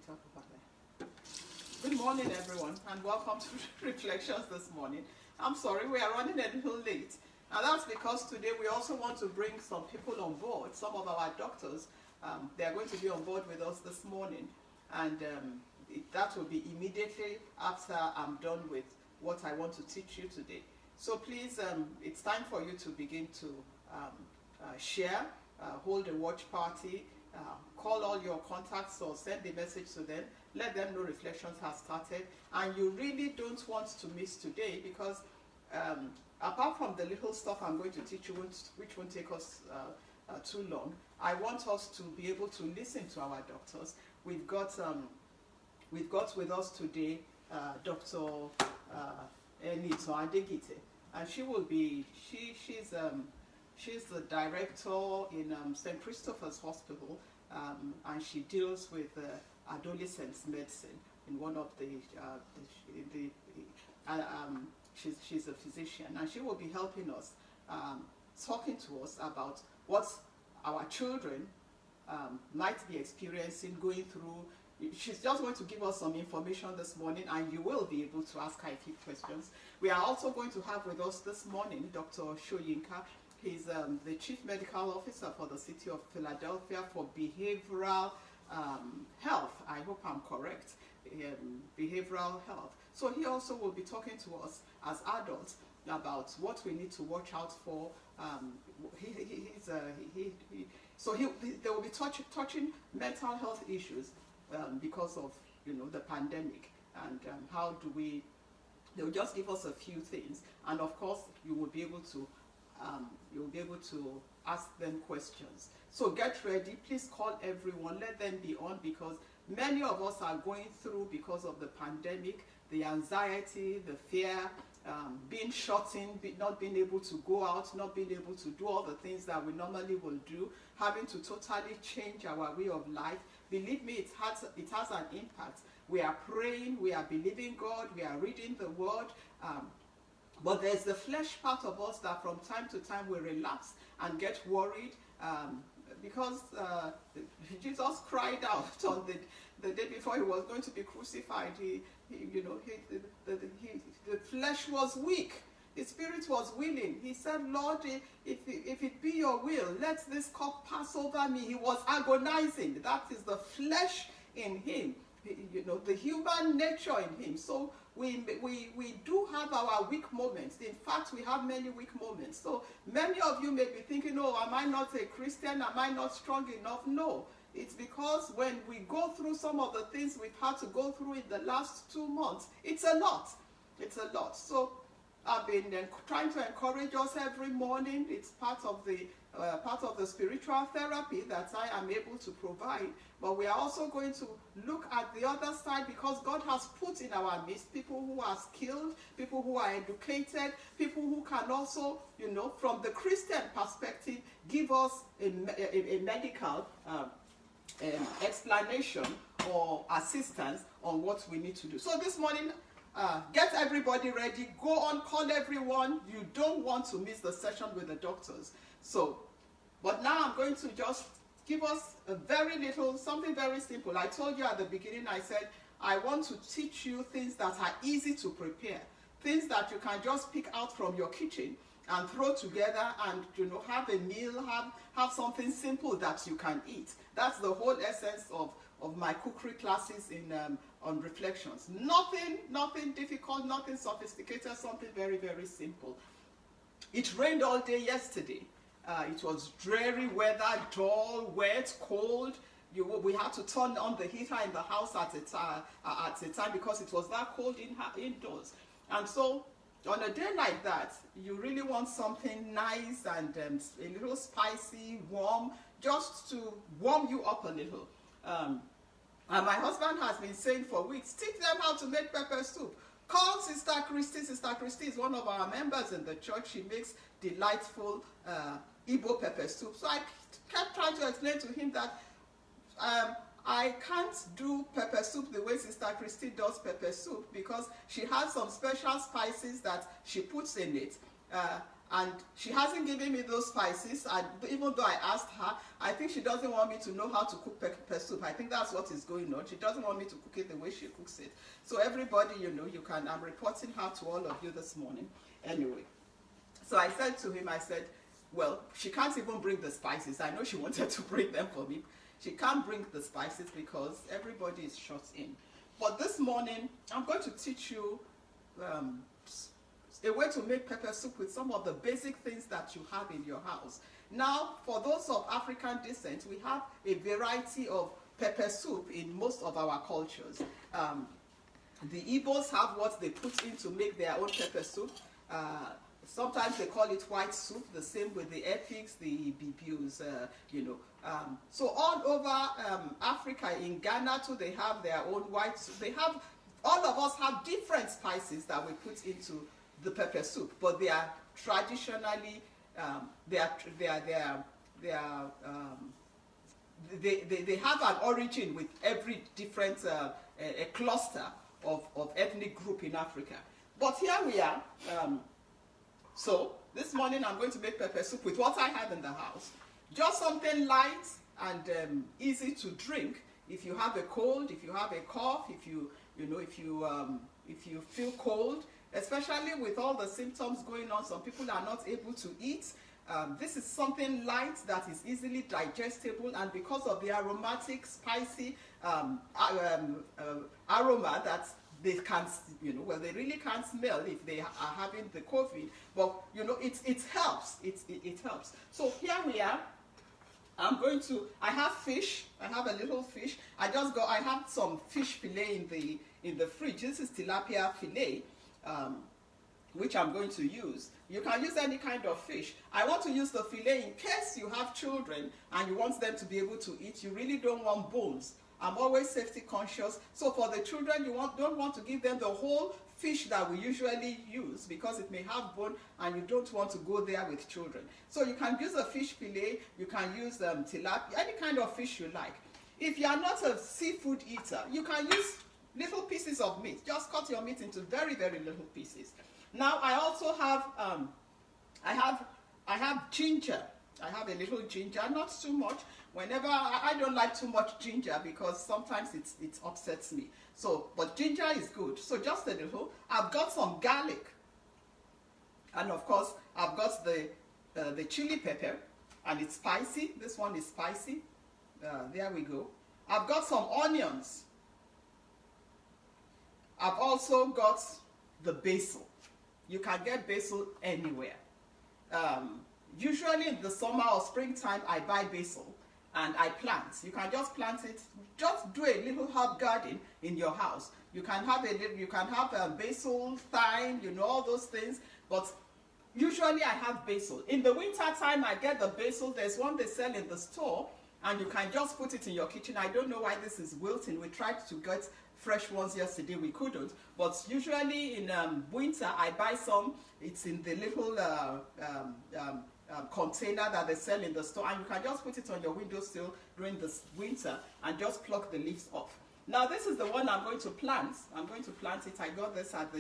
talk about that. Good morning, everyone, and welcome to Reflections this morning. I'm sorry, we are running a little late, and that's because today we also want to bring some people on board. Some of our doctors, they are going to be on board with us this morning, and that will be immediately after I'm done with what I want to teach you today. So please, it's time for you to begin to share, hold a watch party, call all your contacts or send a message to them. Let them know Reflections has started. And you really don't want to miss today because apart from the little stuff I'm going to teach you, which won't take us too long, I want us to be able to listen to our doctors. We've got with us today Dr. Enito Adegite, and she will be she's the director in St. Christopher's Hospital, and she deals with adolescents medicine in one of she's a physician, and she will be helping us, talking to us about what our children might be experiencing, going through. She's just going to give us some information this morning, and you will be able to ask her a few questions. We are also going to have with us this morning Dr. Shoyinka. He's the Chief Medical Officer for the City of Philadelphia for behavioral health. I hope I'm correct. Behavioral health. So he also will be talking to us as adults about what we need to watch out for. They will be touching mental health issues because of the pandemic, and how do we. They'll just give us a few things, and of course you will be able to ask them questions. So get ready. Please call everyone. Let them be on, because many of us are going through, because of the pandemic, the anxiety, the fear, being shut in, not being able to go out, not being able to do all the things that we normally will do, having to totally change our way of life. Believe me, it has an impact. We are praying, we are believing God, we are reading the Word, but there's the flesh part of us that from time to time we relapse and get worried, because Jesus cried out on the day before he was going to be crucified. The flesh was weak. His spirit was willing. He said, Lord, if it be your will, let this cup pass over me. He was agonizing. That is the flesh in him, the human nature in him. So we do have our weak moments. In fact, we have many weak moments. So many of you may be thinking, oh, am I not a Christian? Am I not strong enough? No. It's because when we go through some of the things we've had to go through in the last 2 months, it's a lot. It's a lot. So I've been trying to encourage us every morning. It's part of the spiritual therapy that I am able to provide. But we are also going to look at the other side, because God has put in our midst people who are skilled, people who are educated, people who can also, from the Christian perspective, give us a medical explanation or assistance on what we need to do. So this morning, get everybody ready, go on, call everyone. You don't want to miss the session with the doctors. So, but now I'm going to just give us something very simple. I told you at the beginning, I said, I want to teach you things that are easy to prepare, things that you can just pick out from your kitchen and throw together and have a meal, have something simple that you can eat. That's the whole essence of my cookery classes on Reflections. Nothing difficult, nothing sophisticated, something very, very simple. It rained all day yesterday. It was dreary weather, dull, wet, cold. We had to turn on the heater in the house at a time because it was that cold indoors. And so on a day like that, you really want something nice and a little spicy, warm, just to warm you up a little. And my husband has been saying for weeks, teach them how to make pepper soup. Call Sister Christy. Sister Christy is one of our members in the church. She makes delightful Igbo pepper soup. So I kept trying to explain to him that I can't do pepper soup the way Sister Christy does pepper soup, because she has some special spices that she puts in it. And she hasn't given me those spices, and even though I asked her, I think she doesn't want me to know how to cook pepper soup. I think that's what is going on. She doesn't want me to cook it the way she cooks it. So everybody, you know, you can, I'm reporting her to all of you this morning. Anyway, so I said to him, I said, well, she can't even bring the spices. I know she wanted to bring them for me. She can't bring the spices because everybody is shut in. But this morning, I'm going to teach you a way to make pepper soup with some of the basic things that you have in your house. Now, for those of African descent, we have a variety of pepper soup in most of our cultures. The Igbos have what they put in to make their own pepper soup. Sometimes they call it white soup, the same with the Epics, the Bibus, you know. So all over Africa, in Ghana too, they have their own white soup. They have, all of us have different spices that we put into the pepper soup, but they are traditionally they have an origin with every different a cluster of ethnic group in Africa. But here we are. So this morning I'm going to make pepper soup with what I have in the house. Just something light and easy to drink. If you have a cold, if you have a cough, if you feel cold, especially with all the symptoms going on, some people are not able to eat. This is something light that is easily digestible, and because of the aromatic, spicy aroma that they can't, you know, well, they really can't smell if they are having the COVID, but you know, it helps. It helps. So here we are. I have fish. I have a little fish. I have some fish fillet in the fridge. This is tilapia fillet, which I'm going to use. You can use any kind of fish. I want to use the fillet in case you have children and you want them to be able to eat. You really don't want bones. I'm always safety conscious. So for the children, you don't want to give them the whole fish that we usually use because it may have bone, and you don't want to go there with children. So you can use a fish fillet. You can use tilapia, any kind of fish you like. If you are not a seafood eater, you can use little pieces of meat. Just cut your meat into very, very little pieces. Now I also have I have ginger. I have a little ginger, not too much. Whenever I don't like too much ginger because sometimes it upsets me. So, but ginger is good. So just a little. I've got some garlic, and of course I've got the chili pepper, and it's spicy. This one is spicy. There we go. I've got some onions. I've also got the basil. You can get basil anywhere. Usually in the summer or springtime, I buy basil and I plant. You can just plant it. Just do a little herb garden in your house. You can have basil, thyme, you know, all those things. But usually I have basil. In the winter time, I get the basil. There's one they sell in the store, and you can just put it in your kitchen. I don't know why this is wilting. We tried to get fresh ones yesterday, we couldn't. But usually in winter, I buy some. It's in the little container that they sell in the store, and you can just put it on your windowsill during the winter and just pluck the leaves off. Now this is the one I'm going to plant. I'm going to plant it. I got this at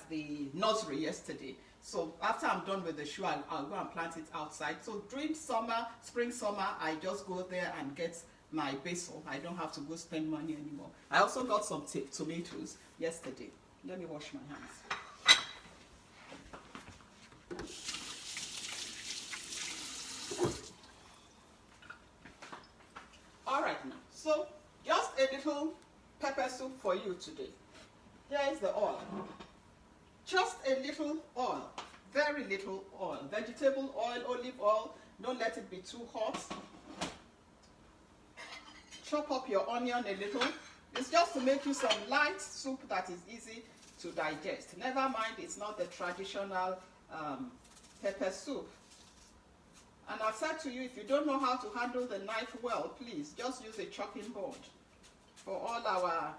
the nursery yesterday. So after I'm done with the shoe, I'll go and plant it outside. So during summer, spring, summer, I just go there and get my basil. I don't have to go spend money anymore. I also got some tomatoes yesterday. Let me wash my hands. All right now, so just a little pepper soup for you today. Here is the oil. Just a little oil, very little oil. Vegetable oil, olive oil. Don't let it be too hot. Chop up your onion a little. It's just to make you some light soup that is easy to digest. Never mind, it's not the traditional pepper soup. And I've said to you, if you don't know how to handle the knife well, please just use a chopping board. For all our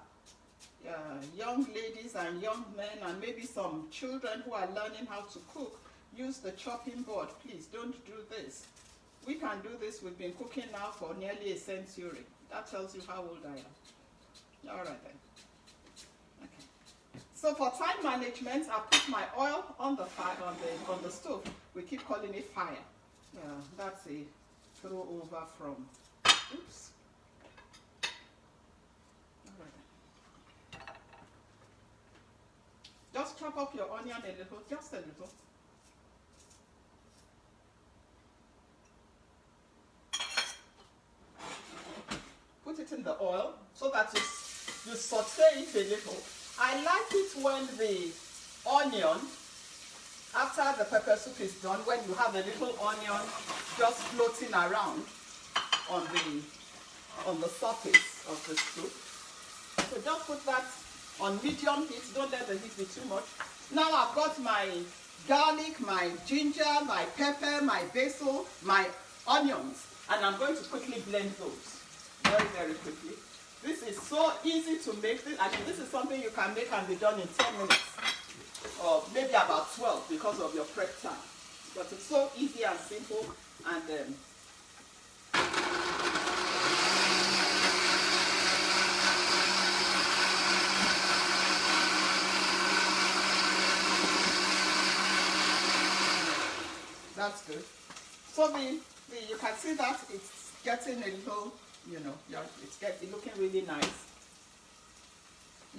young ladies and young men, and maybe some children who are learning how to cook, use the chopping board. Please don't do this. We can do this. We've been cooking now for nearly a century. That tells you how old I am. All right then. Okay. So So for time management, I put my oil on the fire, on the stove. We keep calling it fire. Yeah, that's a throw over from. Oops. All right. Just chop up your onion a little, just a little. Put it in the oil so that you saute it a little. I like it when the onion, after the pepper soup is done, when you have a little onion just floating around on the surface of the soup. So just put that on medium heat. Don't let the heat be too much. Now I've got my garlic, my ginger, my pepper, my basil, my onions, and I'm going to quickly blend those very, very quickly. This is so easy to make. Actually, this is something you can make and be done in 10 minutes. Or maybe about 12 because of your prep time. But it's so easy and simple, and that's good. So you can see that it's getting a little, it's looking really nice.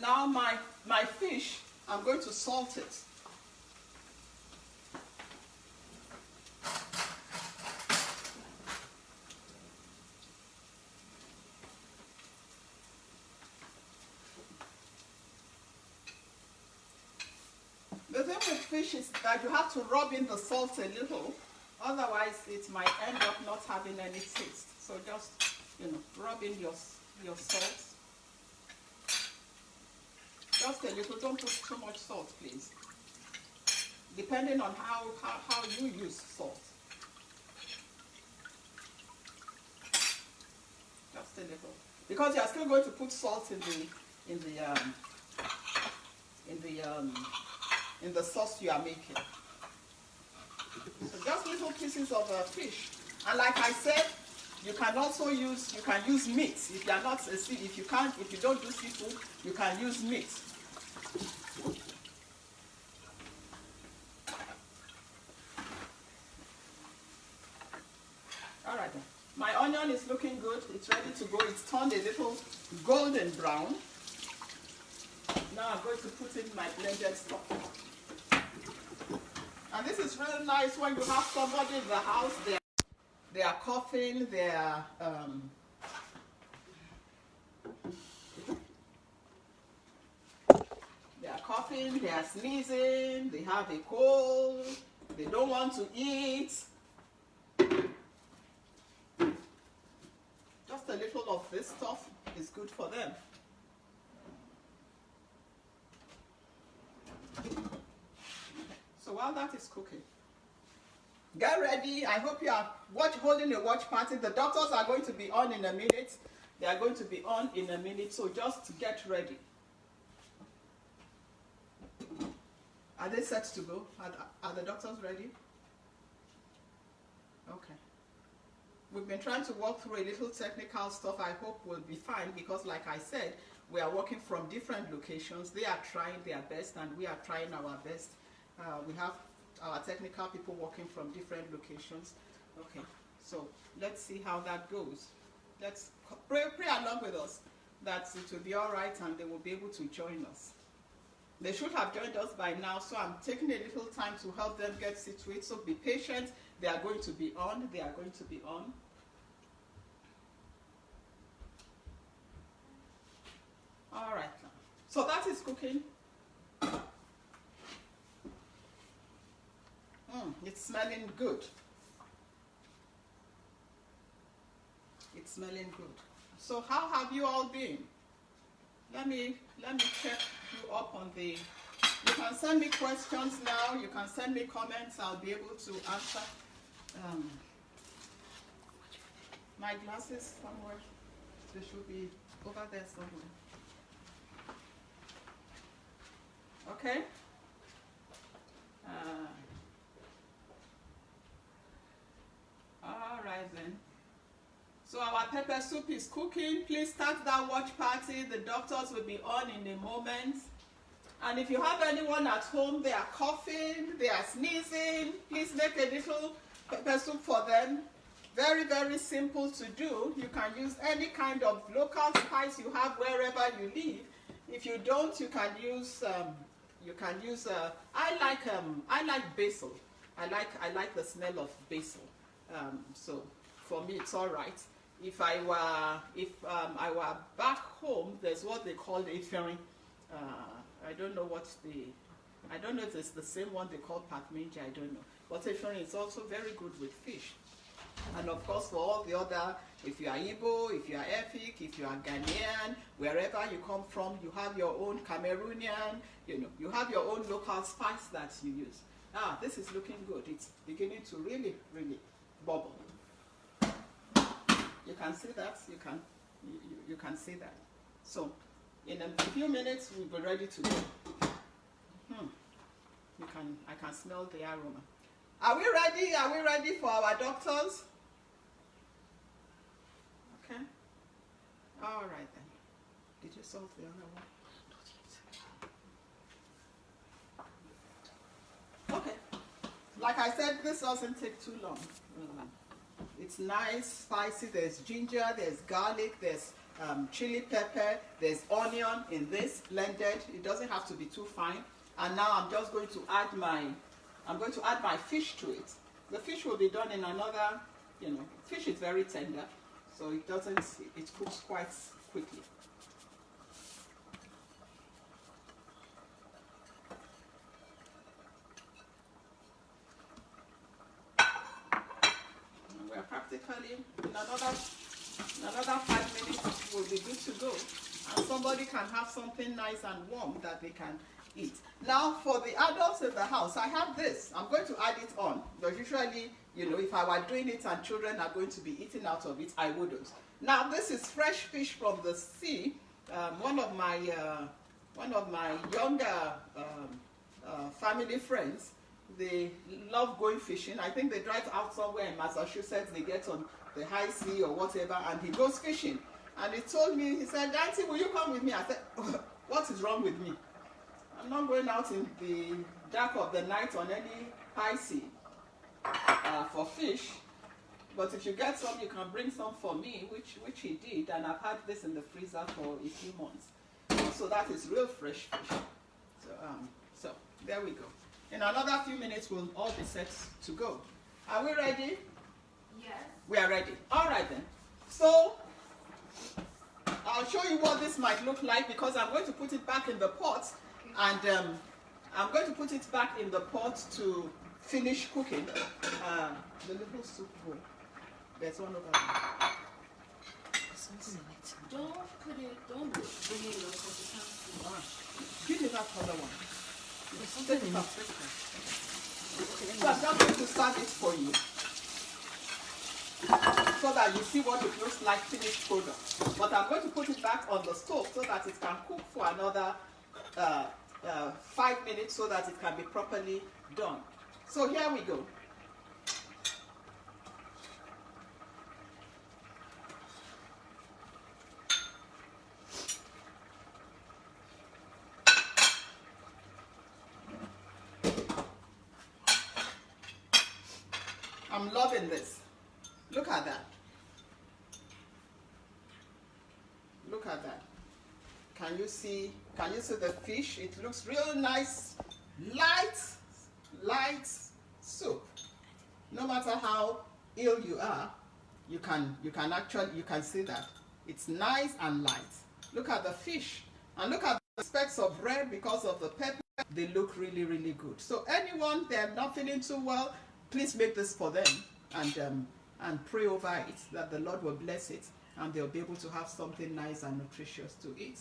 Now my fish, I'm going to salt it. The thing with fish is that you have to rub in the salt a little, otherwise it might end up not having any taste. So just, rub in your salt. Just a little, don't put too much salt, please. Depending on how you use salt. Just a little. Because you are still going to put salt in the sauce you are making. So just little pieces of fish. And like I said, you can also use meat. If you are not if you don't do seafood, you can use meat. All right, my onion is looking good. It's ready to go. It's turned a little golden brown. Now I'm going to put in my blended stock. And this is really nice when you have somebody in the house. They are coughing. They are coughing, they are sneezing, they have a cold, they don't want to eat. Just a little of this stuff is good for them. So while that is cooking, get ready. I hope you are holding a watch party. The doctors are going to be on in a minute. They are going to be on in a minute, so just get ready. Are they set to go? Are the doctors ready? Okay. We've been trying to walk through a little technical stuff. I hope we'll be fine because, like I said, we are working from different locations. They are trying their best and we are trying our best. We have our technical people working from different locations. Okay, so let's see how that goes. Let's pray along with us that it will be all right and they will be able to join us. They should have joined us by now, so I'm taking a little time to help them get situated. So be patient. They are going to be on. They are going to be on. All right. So that is cooking. It's smelling good. It's smelling good. So how have you all been? Let me check you up on the. You can send me questions now. You can send me comments. I'll be able to answer. My glasses somewhere. They should be over there somewhere. Okay. All right then. So our pepper soup is cooking. Please start that watch party. The doctors will be on in a moment. And if you have anyone at home, they are coughing, they are sneezing, please make a little pepper soup for them. Very, very simple to do. You can use any kind of local spice you have wherever you live. If you don't, you can use I like basil. I like the smell of basil. So for me, it's all right. If I were back home, there's what they call efirin. I don't know if it's the same one they call patminja, I don't know. But efirin is also very good with fish. And of course, for all the other, if you are Igbo, if you are Efik, if you are Ghanaian, wherever you come from, you have your own Cameroonian, you have your own local spice that you use. This is looking good. It's beginning to really, really bubble. You can see that. You can see that. So, in a few minutes, we'll be ready to go. I can smell the aroma. Are we ready? Are we ready for our doctors? Okay. All right then. Did you solve the other one? Okay. Like I said, this doesn't take too long. It's nice, spicy. There's ginger, there's garlic, there's chili pepper, there's onion in this blended. It doesn't have to be too fine. And now I'm just going to add my fish to it. The fish will be done in another, fish is very tender, so it cooks quite quickly. And we're practically, in another 5 minutes, we'll be good to go. And somebody can have something nice and warm that they can eat. Now, for the adults in the house, I have this. I'm going to add it on. But usually, if I were doing it and children are going to be eating out of it, I wouldn't. Now, this is fresh fish from the sea. One of my younger family friends, they love going fishing. I think they drive out somewhere in Massachusetts. They get on the high sea or whatever, and he goes fishing. And he told me, he said, "Auntie, will you come with me?" I said, "What is wrong with me? I'm not going out in the dark of the night on any high sea for fish. But if you get some, you can bring some for me," which he did. And I've had this in the freezer for a few months. So that is real fresh fish. So there we go. In another few minutes, we'll all be set to go. Are we ready? Yes. We are ready. All right then. So I'll show you what this might look like, because I'm going to put it back in the pot. And I'm going to put it back in the pot to finish cooking. The little soup bowl. There's one over there. Don't bring it up because it can't. Give me that other one. There's something in it. So I'm just going to serve it for you, so that you see what it looks like finished product. But I'm going to put it back on the stove so that it can cook for another 5 minutes, so that it can be properly done. So here we go. I'm loving this. Look at that. Look at that. Can you see the fish? It looks real nice, light soup. No matter how ill you are, you can see that it's nice and light. Look at the fish, and look at the specks of red because of the pepper. They look really, really good. So anyone they're not feeling too well, please make this for them, and pray over it that the Lord will bless it and they'll be able to have something nice and nutritious to eat.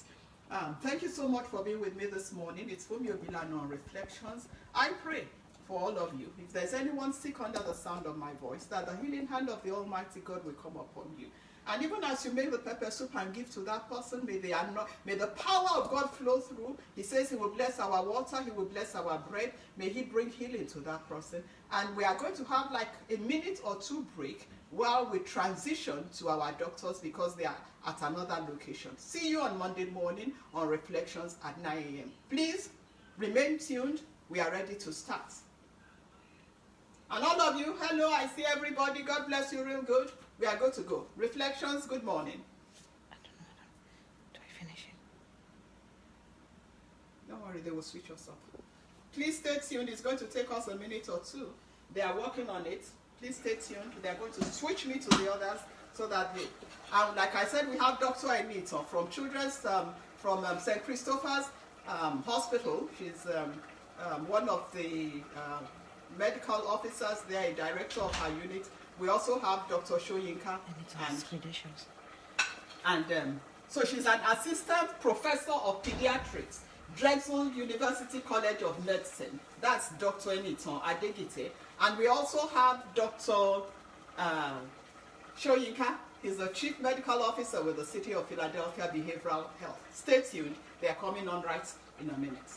Thank you so much for being with me this morning. It's Funmi Obilana on Reflections. I pray for all of you. If there's anyone sick under the sound of my voice, that the healing hand of the Almighty God will come upon you. And even as you make the pepper soup and give to that person, may the power of God flow through. He says he will bless our water, he will bless our bread. May he bring healing to that person. And we are going to have like a minute or two break while we transition to our doctors, because they are at another location. See you on Monday morning on Reflections at 9 a.m. Please Remain tuned. We are ready to start. And all of you, hello, I see everybody. God bless you real good. We are good to go. Reflections, good morning. I don't know. Do I finish it? Don't worry, they will switch us off. Please stay tuned. It's going to take us a minute or two. They are working on it. Please stay tuned. They are going to switch me to the others so that they... like I said, we have Dr. Anita from Children's, from St. Christopher's Hospital. She's one of the medical officers there, a director of her unit. We also have Dr. Shoyinka. And credentials. And so she's an assistant professor of pediatrics, Drexel University College of Medicine. That's Dr. Eniton Adegite. And we also have Dr. Shoyinka. He's the Chief Medical Officer with the City of Philadelphia Behavioral Health. Stay tuned. They are coming on right in a minute.